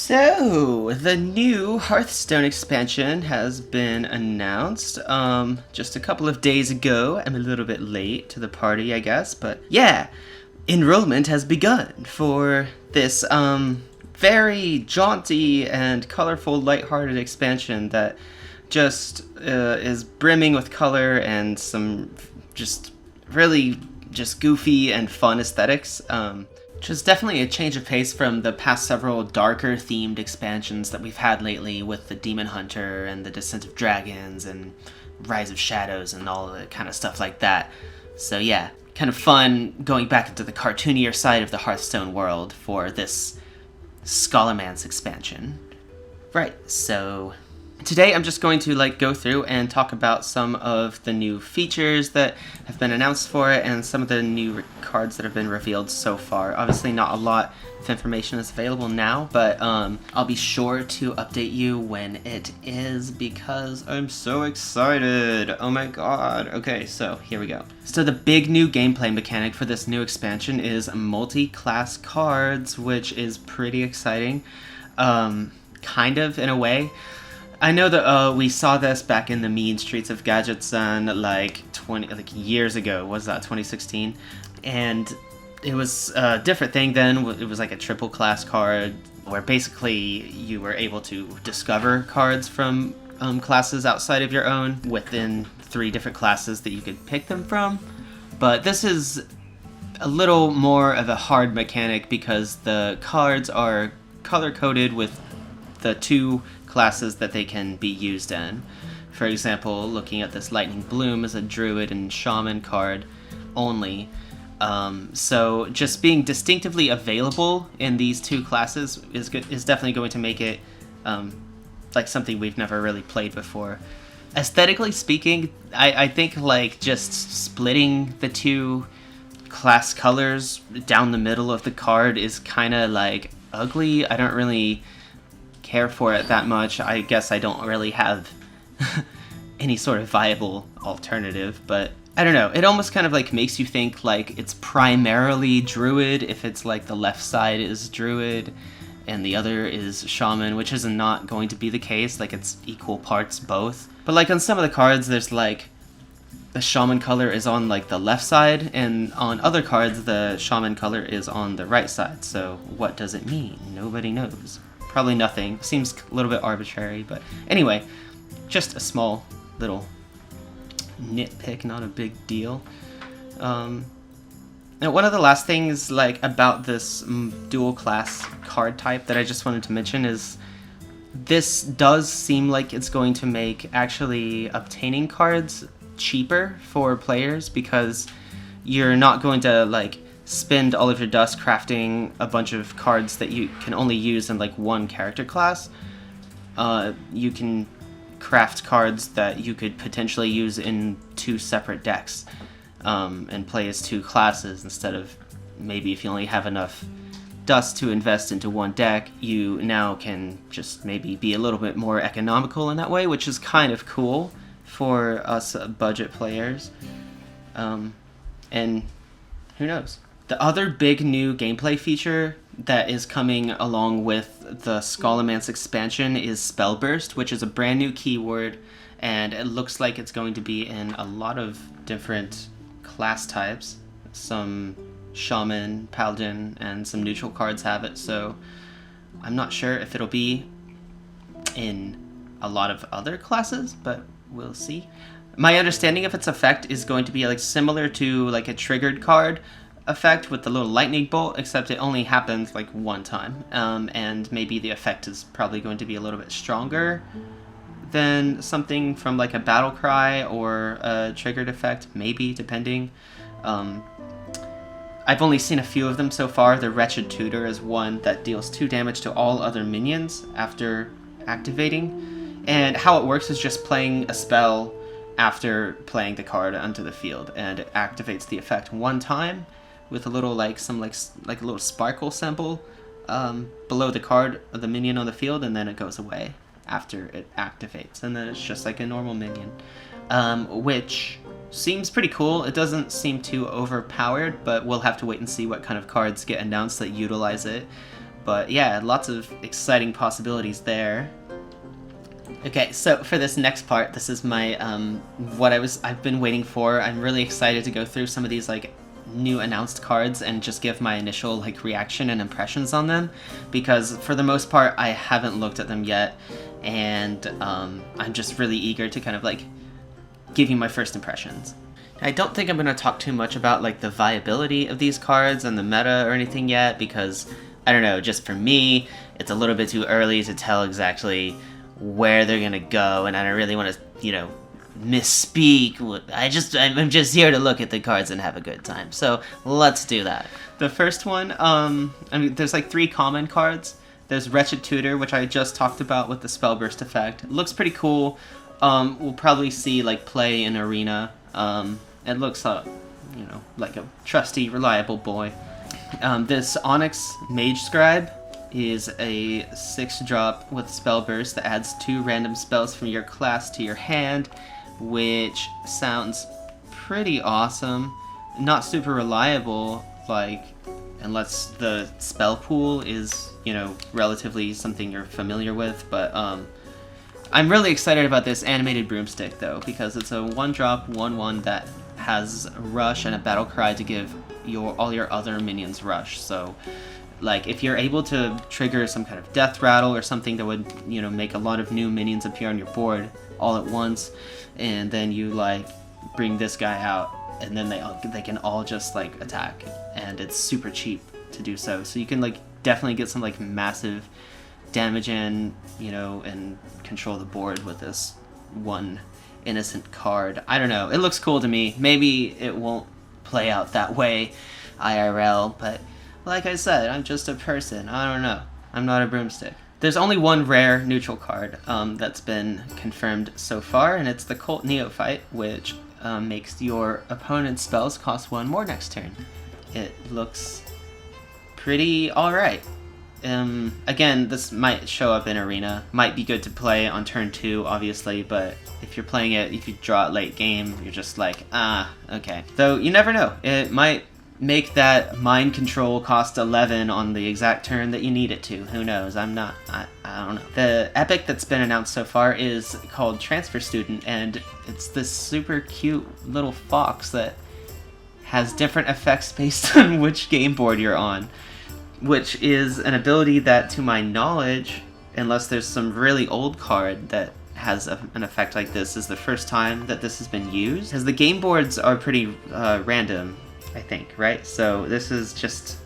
So, the new Hearthstone expansion has been announced just a couple of days ago. I'm a little bit late to the party, I guess, but yeah, enrollment has begun for this very jaunty and colorful, lighthearted expansion that just is brimming with color and some just really just goofy and fun aesthetics. Which is definitely a change of pace from the past several darker themed expansions that we've had lately with the Demon Hunter and the Descent of Dragons and Rise of Shadows and all the kind of stuff like that. So yeah, kind of fun going back into the cartoonier side of the Hearthstone world for this Scholomance expansion. Right, so today I'm just going to go through and talk about some of the new features that have been announced for it and some of the new cards that have been revealed so far. Obviously not a lot of information is available now, but I'll be sure to update you when it is because I'm so excited. Oh my god. Okay, so here we go. So the big new gameplay mechanic for this new expansion is multi-class cards, which is pretty exciting. Kind of, in a way. I know that we saw this back in the mean streets of Gadgetzan like years ago. Was that 2016? And it was a different thing then. It was like a triple class card where basically you were able to discover cards from classes outside of your own within 3 different classes that you could pick them from. But this is a little more of a hard mechanic because the cards are color-coded with the 2 classes that they can be used in. For example, looking at this Lightning Bloom as a Druid and Shaman card only. So just being distinctively available in these 2 classes is definitely going to make it like something we've never really played before. Aesthetically speaking, I think just splitting the 2 class colors down the middle of the card is kind of ugly. I don't really care for it that much. I guess I don't really have any sort of viable alternative, but I don't know. It almost kind of makes you think it's primarily Druid if it's the left side is Druid and the other is Shaman, which is not going to be the case. It's equal parts both. But on some of the cards, there's the Shaman color is on the left side, and on other cards the Shaman color is on the right side. So what does it mean? Nobody knows. Probably nothing. Seems a little bit arbitrary, but anyway, just a small little nitpick, not a big deal. Now, one of the last things about this dual class card type that I just wanted to mention is this does seem like it's going to make actually obtaining cards cheaper for players because you're not going to spend all of your dust crafting a bunch of cards that you can only use in one character class. You can craft cards that you could potentially use in 2 separate decks and play as 2 classes instead of maybe if you only have enough dust to invest into 1 deck, you now can just maybe be a little bit more economical in that way, which is kind of cool for us budget players. And who knows? The other big new gameplay feature that is coming along with the Scholomance expansion is Spellburst, which is a brand new keyword, and it looks like it's going to be in a lot of different class types. Some Shaman, Paladin, and some neutral cards have it, so I'm not sure if it'll be in a lot of other classes, but we'll see. My understanding of its effect is going to be similar to a triggered card effect with the little lightning bolt, except it only happens 1 time, and maybe the effect is probably going to be a little bit stronger than something from a battle cry or a triggered effect, maybe, depending. I've only seen a few of them so far. The Wretched Tutor is one that deals 2 damage to all other minions after activating, and how it works is just playing a spell after playing the card onto the field, and it activates the effect 1 time with a little a little sparkle symbol below the card of the minion on the field, and then it goes away after it activates, and then it's just a normal minion, which seems pretty cool. It doesn't seem too overpowered, but we'll have to wait and see what kind of cards get announced that utilize it. But yeah, lots of exciting possibilities there. Okay, so for this next part, this is my I've been waiting for. I'm really excited to go through some of these like new announced cards and just give my initial like reaction and impressions on them, because for the most part I haven't looked at them yet, and I'm just really eager to kind of like give you my first impressions. I don't think I'm going to talk too much about like the viability of these cards and the meta or anything yet, because I don't know, just for me it's a little bit too early to tell exactly where they're going to go, and I don't really want to, you know, misspeak. I'm just here to look at the cards and have a good time. So let's do that. The first one, I mean, there's like 3 common cards. There's Wretched Tutor, which I just talked about with the Spellburst effect. It looks pretty cool. We'll probably see like play in Arena. It looks you know, like a trusty, reliable boy. This Onyx Mage Scribe is a 6-drop with Spellburst that adds 2 random spells from your class to your hand, which sounds pretty awesome. Not super reliable, like, unless the spell pool is, you know, relatively something you're familiar with, but I'm really excited about this Animated Broomstick though, because it's a 1-drop 1/1 that has Rush and a battle cry to give all your other minions Rush. So like, if you're able to trigger some kind of death rattle or something that would, you know, make a lot of new minions appear on your board all at once, and then you like bring this guy out, and then they can all just like attack, and it's super cheap to do so. So you can like definitely get some like massive damage in, you know, and control the board with this one innocent card. I don't know. It looks cool to me. Maybe it won't play out that way IRL, but like I said, I'm just a person. I don't know. I'm not a broomstick. There's only one rare neutral card that's been confirmed so far, and it's the Cult Neophyte, which makes your opponent's spells cost 1 more next turn. It looks pretty alright. Again, this might show up in Arena. Might be good to play on turn 2, obviously, but if you're playing it, if you draw it late game, you're just like, okay. Though, you never know. It might make that mind control cost 11 on the exact turn that you need it to. Who knows? I don't know. The epic that's been announced so far is called Transfer Student, and it's this super cute little fox that has different effects based on which game board you're on, which is an ability that, to my knowledge, unless there's some really old card that has an effect like this, is the first time that this has been used. Because the game boards are pretty random, I think, right? So this is just,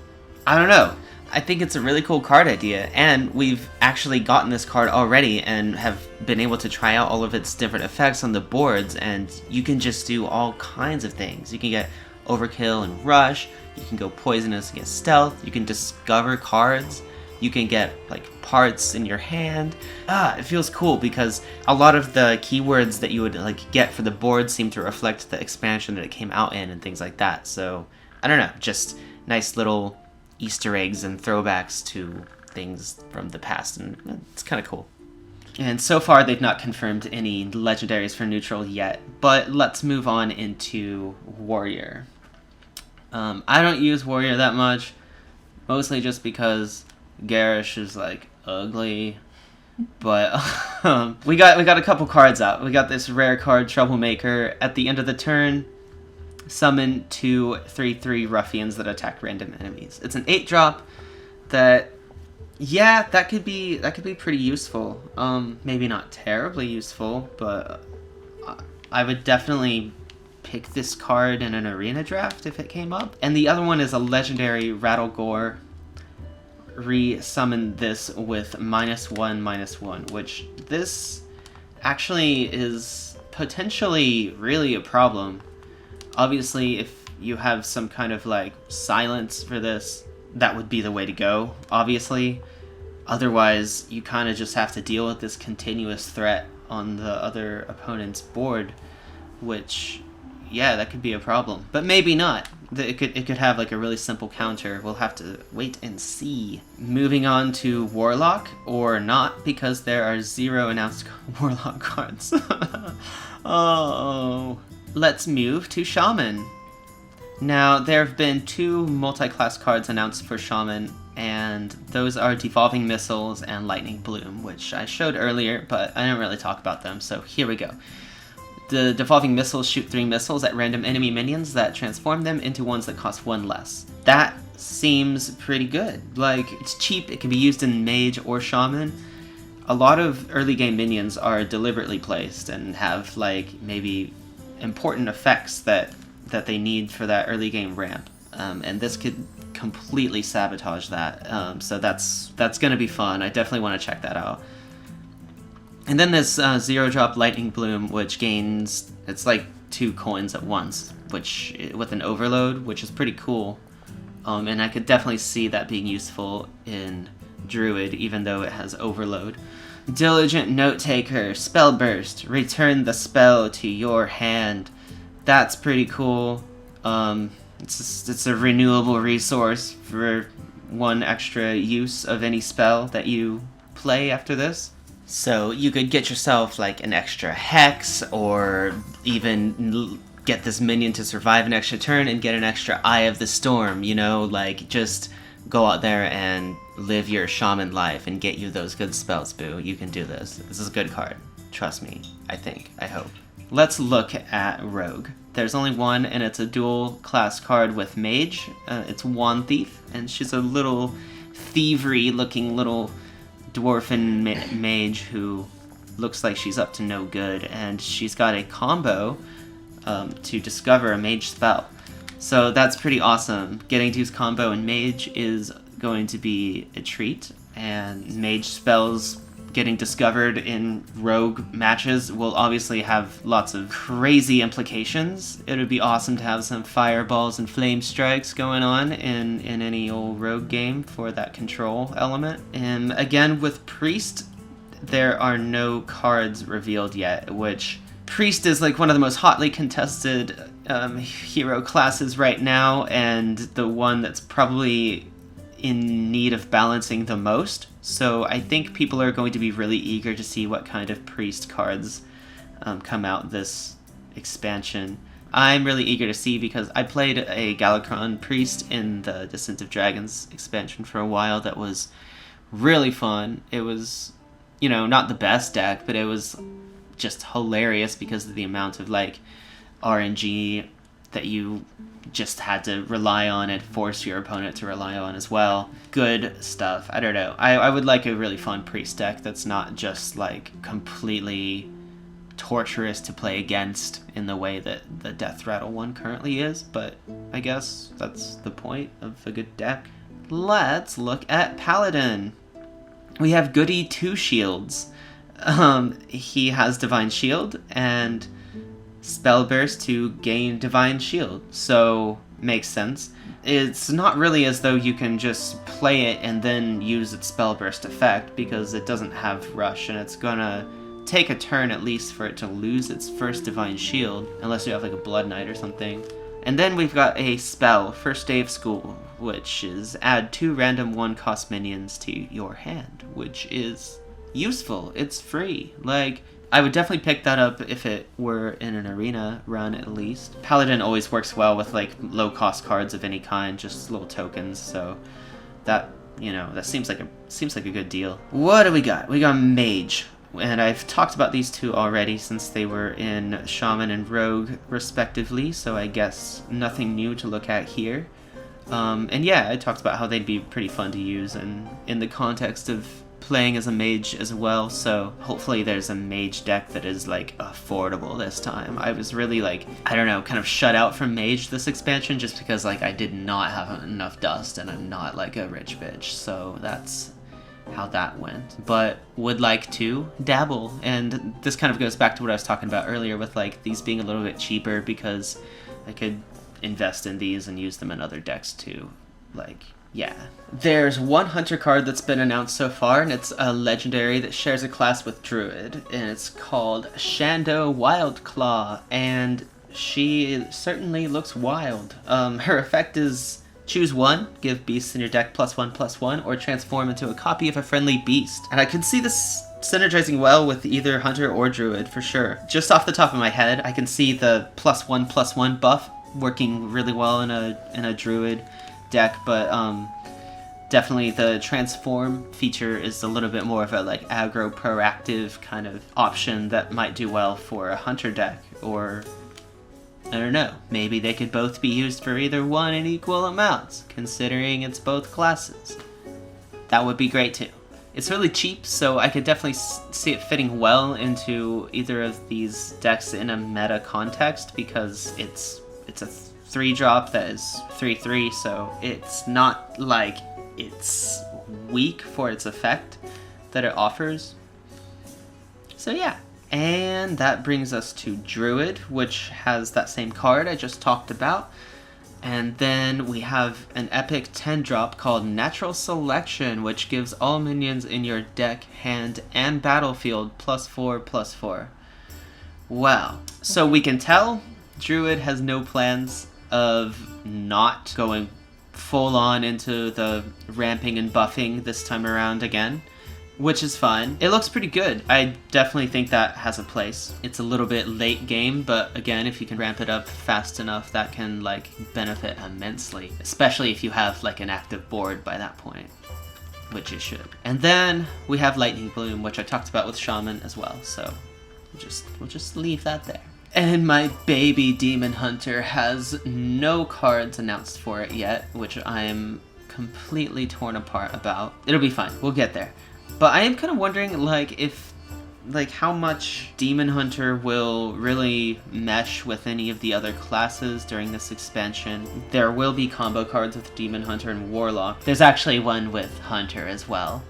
I don't know. I think it's a really cool card idea, and we've actually gotten this card already and have been able to try out all of its different effects on the boards, and you can just do all kinds of things. You can get Overkill and Rush, you can go Poisonous and get Stealth, you can discover cards, you can get like parts in your hand. It feels cool because a lot of the keywords that you would like get for the board seem to reflect the expansion that it came out in and things like that. So I don't know, just nice little Easter eggs and throwbacks to things from the past, and it's kind of cool. And so far they've not confirmed any legendaries for neutral yet, but let's move on into Warrior. I don't use Warrior that much, mostly just because Garish is like ugly, but we got a couple cards out. We got this rare card, Troublemaker. At the end of the turn, summon 2 3/3 ruffians that attack random enemies. It's an 8-drop that, yeah, that could be pretty useful. Maybe not terribly useful, but I would definitely pick this card in an arena draft if it came up. And the other one is a legendary Rattlegore. Re-summon this with -1/-1, which this actually is potentially really a problem. Obviously, if you have some kind of like silence for this, that would be the way to go, obviously. Otherwise, you kind of just have to deal with this continuous threat on the other opponent's board, which, yeah, that could be a problem. But maybe not. It could have like a really simple counter. We'll have to wait and see. Moving on to Warlock, or not, because there are 0 announced Warlock cards. Oh. Let's move to Shaman. Now, there have been 2 multi-class cards announced for Shaman, and those are Devolving Missiles and Lightning Bloom, which I showed earlier, but I didn't really talk about them, so here we go. The Devolving Missiles shoot 3 missiles at random enemy minions that transform them into ones that cost 1 less. That seems pretty good. Like, it's cheap, it can be used in Mage or Shaman. A lot of early game minions are deliberately placed and have, like, maybe important effects that they need for that early game ramp. And this could completely sabotage that. So that's going to be fun. I definitely want to check that out. And then this 0-drop Lightning Bloom, which gains, it's like 2 coins at once, which with an overload, which is pretty cool. And I could definitely see that being useful in Druid, even though it has overload. Diligent Note Taker, Spellburst, return the spell to your hand. That's pretty cool. It's a renewable resource for 1 extra use of any spell that you play after this. So you could get yourself like an extra Hex, or even get this minion to survive an extra turn and get an extra Eye of the Storm, you know, like just go out there and live your Shaman life and get you those good spells, boo. You can do this. This is a good card. Trust me. I hope. Let's look at Rogue. There's only one, and it's a dual class card with Mage. It's Wand Thief, and she's a little thievery looking little dwarfen mage who looks like she's up to no good, and she's got a combo to discover a mage spell. So that's pretty awesome. Getting to use combo in mage is going to be a treat, and mage spells getting discovered in rogue matches will obviously have lots of crazy implications. It would be awesome to have some fireballs and flame strikes going on in any old rogue game for that control element. And again, with priest, there are no cards revealed yet, which priest is like one of the most hotly contested hero classes right now, and the one that's probably in need of balancing the most. So I think people are going to be really eager to see what kind of priest cards come out this expansion. I'm really eager to see because I played a Galakron priest in the Descent of Dragons expansion for a while. That was really fun. It was, you know, not the best deck, but it was just hilarious because of the amount of like RNG that you just had to rely on and force your opponent to rely on as well. Good stuff. I don't know. I would like a really fun priest deck that's not just like completely torturous to play against in the way that the Death Rattle one currently is, but I guess that's the point of a good deck. Let's look at Paladin. We have Goody 2 Shields. He has Divine Shield and Spellburst to gain Divine Shield, so makes sense. It's not really as though you can just play it and then use its Spellburst effect, because it doesn't have Rush, and it's gonna take a turn at least for it to lose its first Divine Shield, unless you have like a Blood Knight or something. And then we've got a spell, First Day of School, which is add 2 random 1-cost minions to your hand, which is useful. It's free. Like, I would definitely pick that up if it were in an arena run at least. Paladin always works well with like low-cost cards of any kind, just little tokens, so that, you know, that seems like a good deal. What do we got? We got Mage. And I've talked about these two already since they were in Shaman and Rogue respectively, so I guess nothing new to look at here. And yeah, I talked about how they'd be pretty fun to use and in the context of playing as a mage as well, so hopefully there's a mage deck that is like affordable this time. I was really like, I don't know, kind of shut out from mage this expansion just because like I did not have enough dust and I'm not like a rich bitch, so that's how that went. But would like to dabble, and this kind of goes back to what I was talking about earlier with like these being a little bit cheaper because I could invest in these and use them in other decks too. Like, yeah. There's one hunter card that's been announced so far, and it's a legendary that shares a class with Druid, and it's called Shando Wildclaw, and she certainly looks wild. Her effect is choose one, give beasts in your deck +1/+1, or transform into a copy of a friendly beast. And I can see this synergizing well with either hunter or druid for sure. Just off the top of my head, I can see the +1/+1 buff working really well in a druid deck, but Definitely the transform feature is a little bit more of a like aggro proactive kind of option that might do well for a hunter deck, or I don't know, maybe they could both be used for either one in equal amounts, considering it's both classes. That would be great too. It's really cheap, so I could definitely see it fitting well into either of these decks in a meta context, because it's a 3-drop that is 3/3, so it's not like it's weak for its effect that it offers. So yeah, and that brings us to Druid, which has that same card I just talked about. And then we have an epic 10-drop called Natural Selection, which gives all minions in your deck, hand, and battlefield +4/+4. Wow. So we can tell Druid has no plans of not going full on into the ramping and buffing this time around again, which is fine. It looks pretty good. I definitely think that has a place. It's a little bit late game, but again, if you can ramp it up fast enough, that can like benefit immensely, especially if you have like an active board by that point, which it should. And then we have Lightning Bloom, which I talked about with Shaman as well, so we'll just leave that there. And my baby Demon Hunter has no cards announced for it yet, which I am completely torn apart about. It'll be fine, we'll get there. But I am kind of wondering, how much Demon Hunter will really mesh with any of the other classes during this expansion. There will be combo cards with Demon Hunter and Warlock. There's actually one with Hunter as well.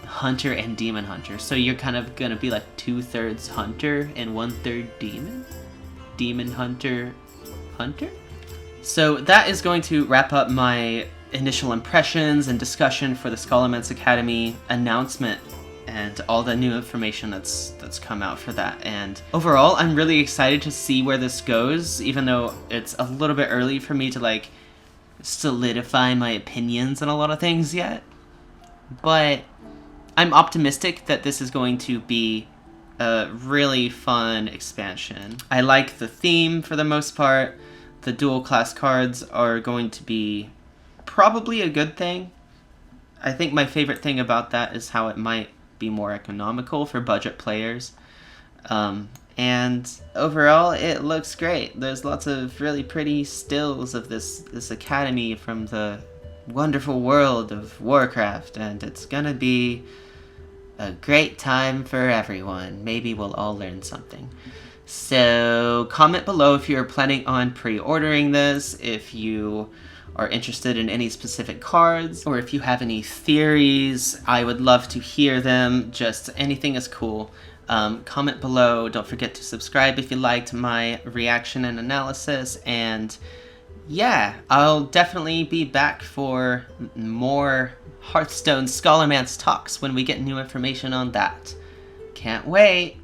Hunter and Demon Hunter. So you're kind of gonna be like 2/3 Hunter and 1/3 Demon? Demon Hunter Hunter? So that is going to wrap up my initial impressions and discussion for the Scholomance Academy announcement and all the new information that's come out for that. And overall, I'm really excited to see where this goes, even though it's a little bit early for me to like solidify my opinions on a lot of things yet. But I'm optimistic that this is going to be a really fun expansion. I like the theme for the most part. The dual class cards are going to be probably a good thing. I think my favorite thing about that is how it might be more economical for budget players. And overall, it looks great. There's lots of really pretty stills of this academy from the wonderful world of Warcraft, and it's gonna be a great time for everyone. Maybe we'll all learn something. So comment below if you're planning on pre-ordering this, if you are interested in any specific cards, or if you have any theories. I would love to hear them. Just anything is cool. Comment below. Don't forget to subscribe if you liked my reaction and analysis. And yeah, I'll definitely be back for more Hearthstone Scholomance talks when we get new information on that. Can't wait!